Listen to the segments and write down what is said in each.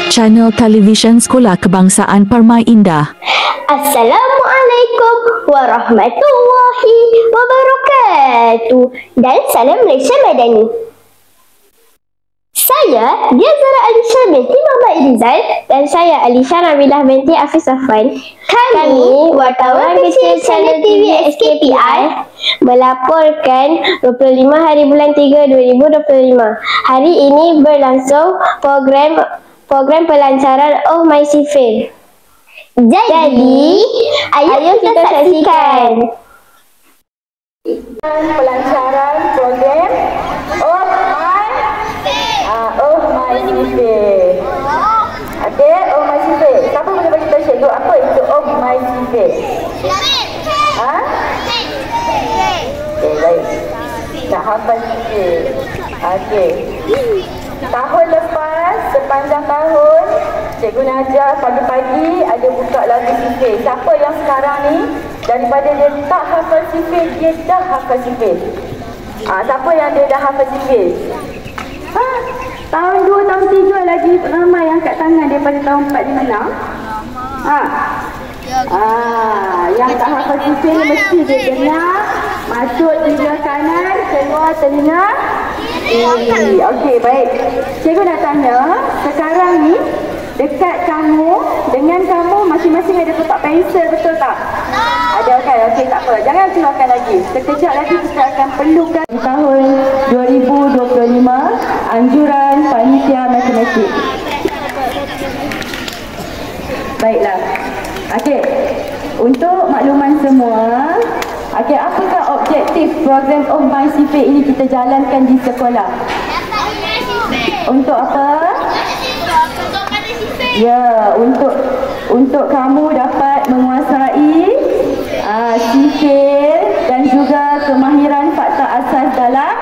Channel Televisyen Sekolah Kebangsaan Permai Indah. Assalamualaikum warahmatullahi wabarakatuh dan salam Malaysia Madani. Saya Diazara Alisha binti Muhammad Rizal dan saya Alisha Namilah binti Hafiz Afan. Kami wartawan kecil channel TV SKPI melaporkan 25 hari bulan 3 2025. Hari ini berlangsung program pelancaran Oh My Sifil. Jadi, ayo kita saksikan pelancaran program Oh My Sifil. Okey, Oh My Sifil. Siapa boleh bagi tahu cikgu apa itu Oh My Sifil? Ha? Okey, baik. Nak hafal sifil. Okey. Tahun lepas, sepanjang tahun, Cikgu Najah pagi-pagi ada buka lagu sifil. Siapa yang sekarang ni daripada dia tak hafal sifil, dia dah hafal sifil? Siapa yang dia dah hafal sifil? Tahun 2, tahun 3 lagi ramai yang angkat tangan daripada tahun 4, 5, 6. Yang tak hafal sifil mesti dia dengar, masuk telinga kanan, keluar telinga kiri. Okey, baik. Cikgu nak tanya, sekarang ni dekat kamu, dengan kamu masing-masing ada kotak pensel, betul tak? Ada kan? Okey, tak apa. Jangan keluarkan lagi. Sekejap lagi kita akan perlukan di tahun 2025 anjuran panitia matematik. Baiklah. Okey. Untuk makluman semua, okey, apakah objektif program Oh My Sifil ini kita jalankan di sekolah? Untuk apa? Ya, untuk kamu dapat menguasai sifil dan juga kemahiran fakta asas dalam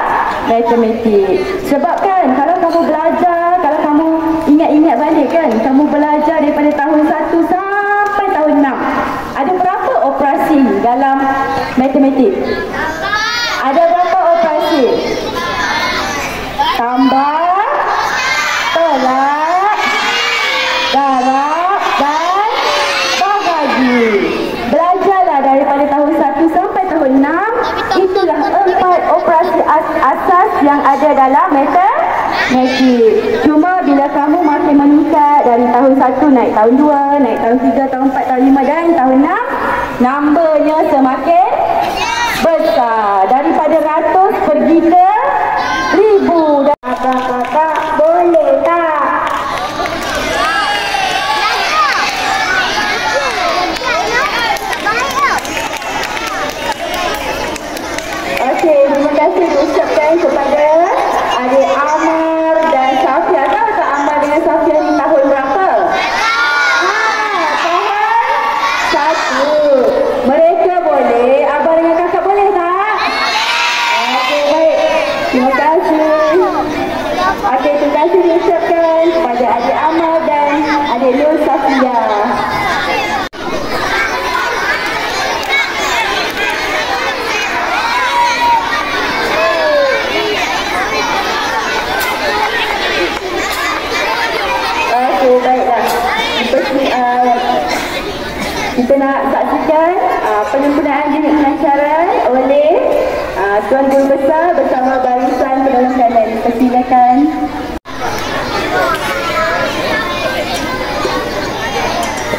matematik. Sebab kan kalau kamu belajar, kalau kamu ingat-ingat balik kan, kamu belajar daripada tahun 1 sampai tahun 6. Ada berapa operasi dalam matematik? Ada berapa operasi? Tambah, tolak, darab dan bahagi. Belajarlah daripada tahun 1 sampai tahun 6. Itulah 4 operasi asas yang ada dalam matematik. Cuma bila kamu makin meningkat dari tahun 1 naik tahun 2, naik tahun 3, tahun 4, tahun 5 dan tahun 6, numbernya semakin besar. Daripada ratus pergi ke ribu. Dan kakak boleh tak? Okey, terima kasih diucapkan kepada adik Amar dan Safia. Tahu tak Amar dengan Safia ni tahun berapa? Tahun 1. Mereka boleh, abang dengan kakak boleh tak? Okey, baik. Terima kasih. Okey, terima kasih diucapkan kepada adik Amar dan adik Nur Safia. Kita nak saksikan penyempurnaan unit pelancaran oleh Tuan Guru Besar bersama barisan penolong kanan. Persilakan.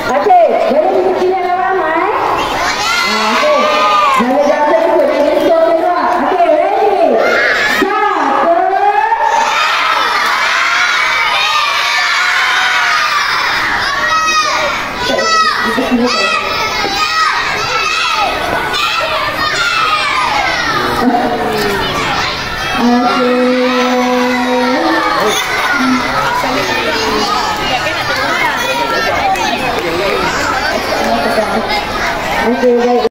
Okey, boleh diikuti yang ramai? Okey, jaga-jaga ikut dari skor kedua. Okey, ready? 1. Okey, baik.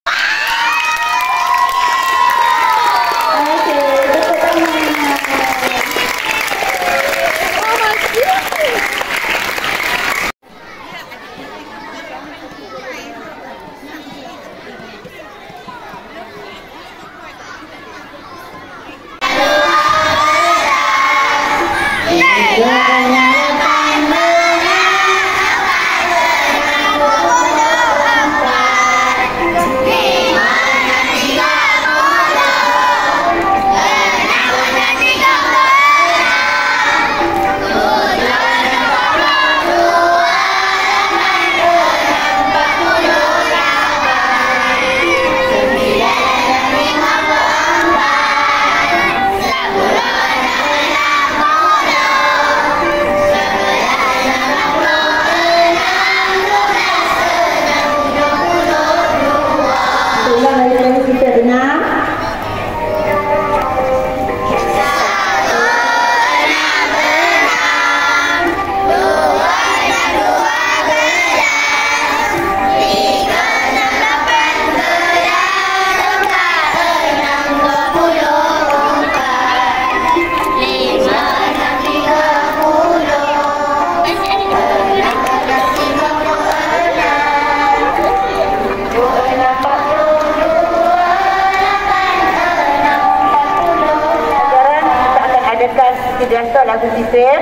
sifir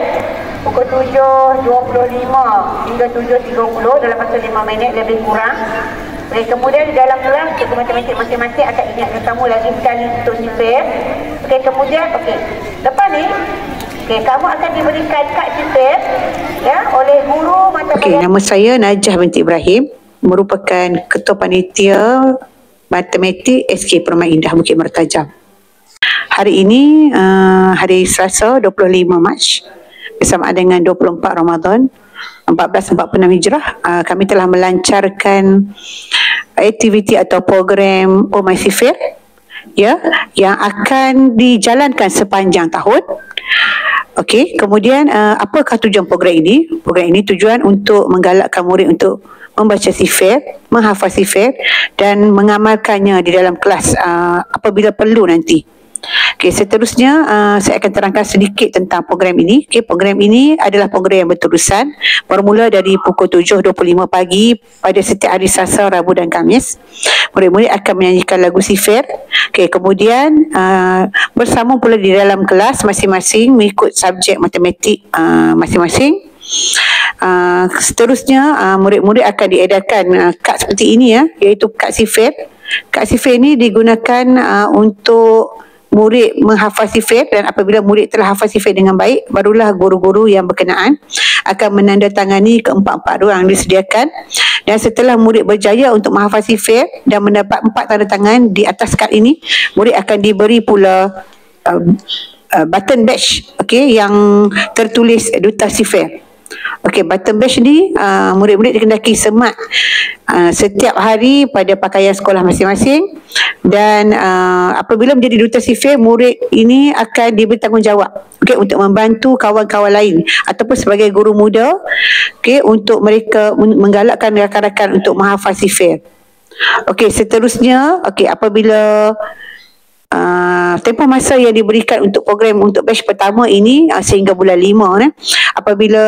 pukul 7.25 hingga 7.30 dalam masa 5 minit lebih kurang. Okay, kemudian di dalam kelas cikgu matematik masing-masing akan ingatkan kamu lagi sekali untuk sifir. Okay, kemudian lepas ni kamu akan diberikan kad sifir ya oleh guru matematik. Nama saya Najah binti Ibrahim, merupakan Ketua Panitia Matematik SK Permai Indah Bukit Mertajam. Hari ini hari Selasa 25 Mac bersamaan dengan 24 Ramadan 1446 Hijrah, kami telah melancarkan aktiviti atau program Oh My Sifir ya, yang akan dijalankan sepanjang tahun. Okey, kemudian apakah tujuan program ini? Program ini tujuan untuk menggalakkan murid untuk membaca sifir, menghafal sifir dan mengamalkannya di dalam kelas apabila perlu nanti. Okey, seterusnya saya akan terangkan sedikit tentang program ini. Okey, program ini adalah program yang berterusan bermula dari pukul 7.25 pagi pada setiap hari Selasa, Rabu dan Khamis. Murid-murid akan menyanyikan lagu sifir. Okey, kemudian bersama pula di dalam kelas masing-masing mengikut subjek matematik masing-masing. Seterusnya murid-murid akan diedarkan kad seperti ini ya, iaitu kad sifir. Kad sifir ini digunakan untuk murid menghafal sifir, dan apabila murid telah hafal sifir dengan baik, barulah guru-guru yang berkenaan akan menandatangani keempat-empat orang disediakan. Dan setelah murid berjaya untuk menghafal sifir dan mendapat 4 tanda tangan di atas kad ini, murid akan diberi pula button badge yang tertulis Duta Sifir. Button badge ni murid-murid dikendaki semat setiap hari pada pakaian sekolah masing-masing, dan apabila menjadi Duta Sifir, murid ini akan diberi tanggungjawab untuk membantu kawan-kawan lain ataupun sebagai guru muda untuk mereka menggalakkan rakan-rakan untuk menghafal sifir. Seterusnya apabila tempoh masa yang diberikan untuk program untuk batch pertama ini sehingga bulan 5 apabila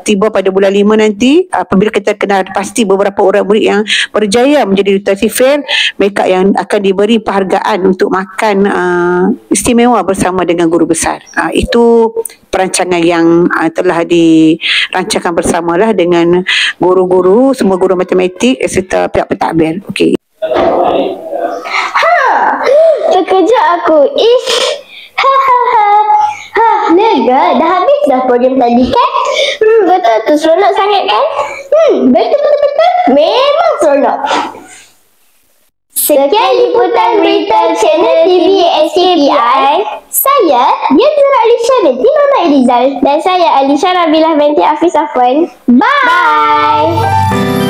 tiba pada bulan 5 nanti, apabila kita kenal pasti beberapa orang murid yang berjaya menjadi Duta Sifir, mereka yang akan diberi penghargaan untuk makan istimewa bersama dengan guru besar. Itu perancangan yang telah dirancangkan bersamalah dengan guru-guru, semua guru matematik serta pihak pentadbir. Terkejut aku. Lega. Dah habis dah program tadi kan? Betul tu, seronok sangat kan? Betul. Memang seronok. Sekian liputan berita channel TV SKPI. Saya Yadzura Alisha binti Mama Irizal, dan saya Alisha Nabilah binti Hafiz Afwan. Bye.